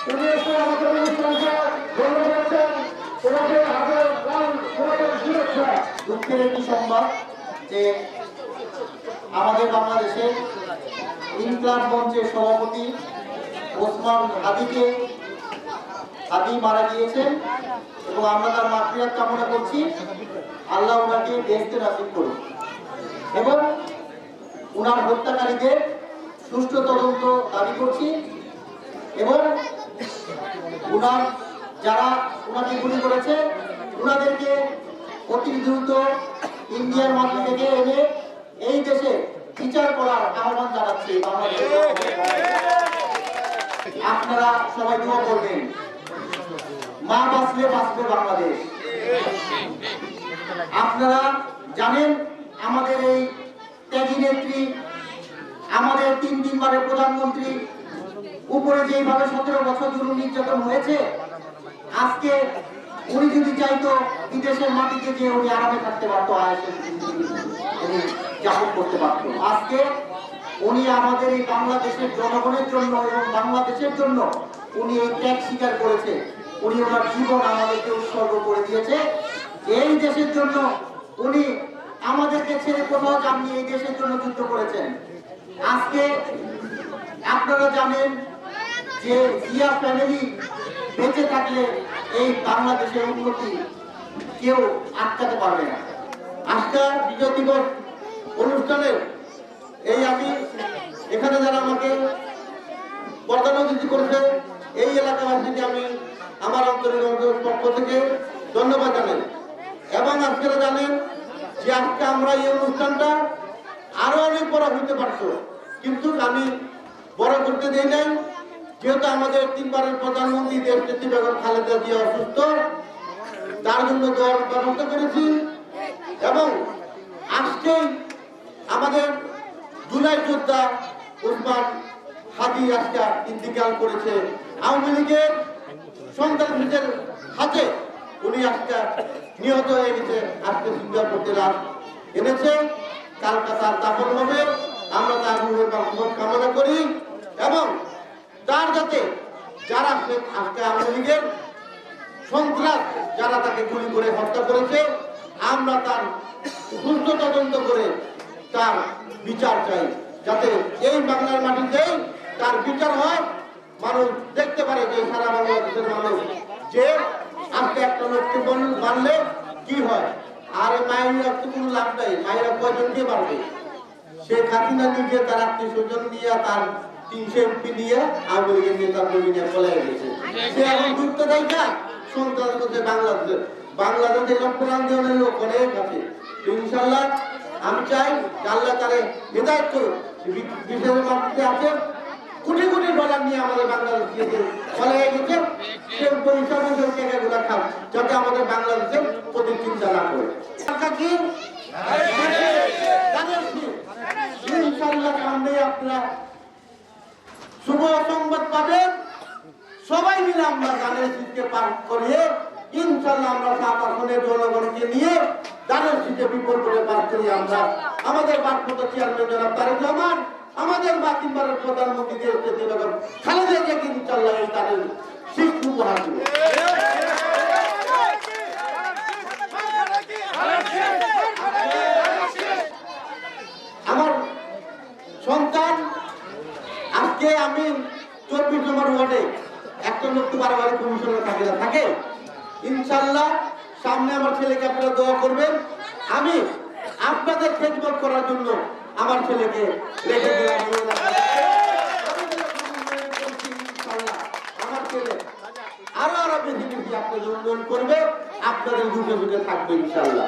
উনি এসে আমাদের অনুষ্ঠানকে বন্ধ করেছেন। ওনাকে হাজার শুভেচ্ছা। দুঃখের একটি সংবাদ যে আমাদের বাংলাদেশে ইনকলাব মঞ্চের সভাপতি ওসমান হাদি মারা গিয়েছেন এবং আমরা তার মাগফিরাত কামনা করছি। আল্লাহ ওনাকে বেহেশতে নসিব করুন এবং ওনার হত্যাকারীদের সুষ্ঠু তদন্ত দাবি করছি এবং ওনার যারা ওনাকে গুলি করেছে ওনাদেরকে অতি দ্রুত ইন্ডিয়ার মাটি থেকে এনে এই দেশে বিচার করার আহ্বান জানাচ্ছি। আপনারা সবাই দোয়া করবেন, মা বাঁচলে বাঁচবে বাংলাদেশ। আপনারা জানেন আমাদের এই ত্যাগী নেত্রী, আমাদের 3 বারের প্রধানমন্ত্রী উপরে যেভাবে 17 বছর জুলুম নির্যাতন হয়েছে, আজকে উনি যদি চাইতো বিদেশের মাটিতে যে উনি আরামে থাকতে পারতো, উনি যাপন করতে পারতো। আজকে উনি আমাদের এই বাংলাদেশের জনগণের জন্য এবং বাংলাদেশের জন্য উনি এই ত্যাগ স্বীকার করেছে। উনি ওনার জীবন আমাদেরকে উৎসর্গ করে দিয়েছে এই দেশের জন্য। উনি আমাদেরকে ছেড়ে কোথাও যাননি, এই দেশের জন্য যুদ্ধ করেছেন। আজকে আপনারা জানেন যে জিয়া ফ্যামিলি বেঁচে থাকলে এই বাংলাদেশের উন্নতি কেউ আটকাতে পারবে না। আজকে বিজয় দিবস অনুষ্ঠানে এই আমি এখানে যারা আমাকে প্রধান অতিথি করেছে এই এলাকাবাসীকে আমি আমার অন্তরের পক্ষ থেকে ধন্যবাদ জানাই। এবং আপনারা জানেন যে আজকে আমরা এই অনুষ্ঠানটা আরো অনেক বড় হইতে পারতো, কিন্তু আমি বড় করতে দেই নাই, যেহেতু আমাদের 3 বারের প্রধানমন্ত্রী দেশনেত্রী বেগম খালেদা জিয়া অসুস্থ, তার জন্য দোয়ার ব্যবস্থা করেছি। এবং আজকেই আমাদের জুলাই যোদ্ধা ওসমান হাদি আজকে ইন্তিকাল করেছে। আওয়ামী লীগের সন্ত্রাসীদের হাতে উনি আজকে নিহত হয়ে গেছে। আজকে সিঙ্গাপুরতে লাশ এনেছে, কলকাতার দাফন হবে। আমরা তার রুহের মাগফিরাত কামনা করি এবং তার যাতে যারা আজকে আওয়ামী লীগের সন্ত্রাস যারা তাকে গুলি করে হত্যা করেছে, আমরা তার সুস্থ তদন্ত করে তার বিচার চাই, যাতে এই বাংলার মাটিতেই তার বিচার হয়। মানুষ দেখতে পারে যে সারা বাংলাদেশের মানুষ যে আজকে একটা লোককে মানলে কি হয়। আর মায়েরা তো কোনো লাভ নাই, মায়েরা কয়জন দিয়ে পারবে? সে হাসিনা নিজে তার আত্মীয় স্বজন নিয়ে তার 300 এমপি নিয়ে আওয়ামী লীগের নেতা কর্মী নিয়ে পলে গেছে। সে এখন যুক্ত দেয় না সন্ত্রাস করছে বাংলাদেশে লক্ষ্য আন্দোলনের লোক অনেক আছে। ইনশাল্লাহ আমি চাই আল্লাহ তারে হেদায়েত করুন। বিশেষ মাটিতে আছে কোটি কোটি ডলার নিয়ে আমাদের বাংলাদেশ পলে গেছে, সে পয়সা জায়গাগুলো খান যাতে আমাদের বাংলাদেশের প্রতি চিন্তা না করে। কি ইনশাল্লাহ সামনে আপনারা শুভ সংবাদ পাবেন। সবাই মিলে আমরা গানের শীতকে পার করিয়ে ইনশাল্লাহ আমরা 7 আসনের জনগণকে নিয়ে গানের শীতে বিপুল করে পার করি। আমরা আমাদের ভারপ্রাপ্ত চেয়ারম্যান জনাব তারেক রহমান, আমাদের 3 বারের প্রধানমন্ত্রী দেশনেত্রী বেগম খালেদা জিয়াকে ইনশাল্লাহ এই গানের শীত উপহার দেব। আমার সন্তান আজকে আমি 24 নম্বর ওয়ার্ডে একটা লোক তো বারবার কমিশনার থাকে। ইনশাল্লাহ সামনে আমার ছেলেকে আপনারা দোয়া করবেন। আমি আপনাদের খেদমত করার জন্য আমার ছেলেকে রেখে দিলাম। আমার ছেলে আরো বেশি বেশি আপনাদের উন্নয়ন করবে, আপনাদের দুটো থাকবে ইনশাল্লাহ।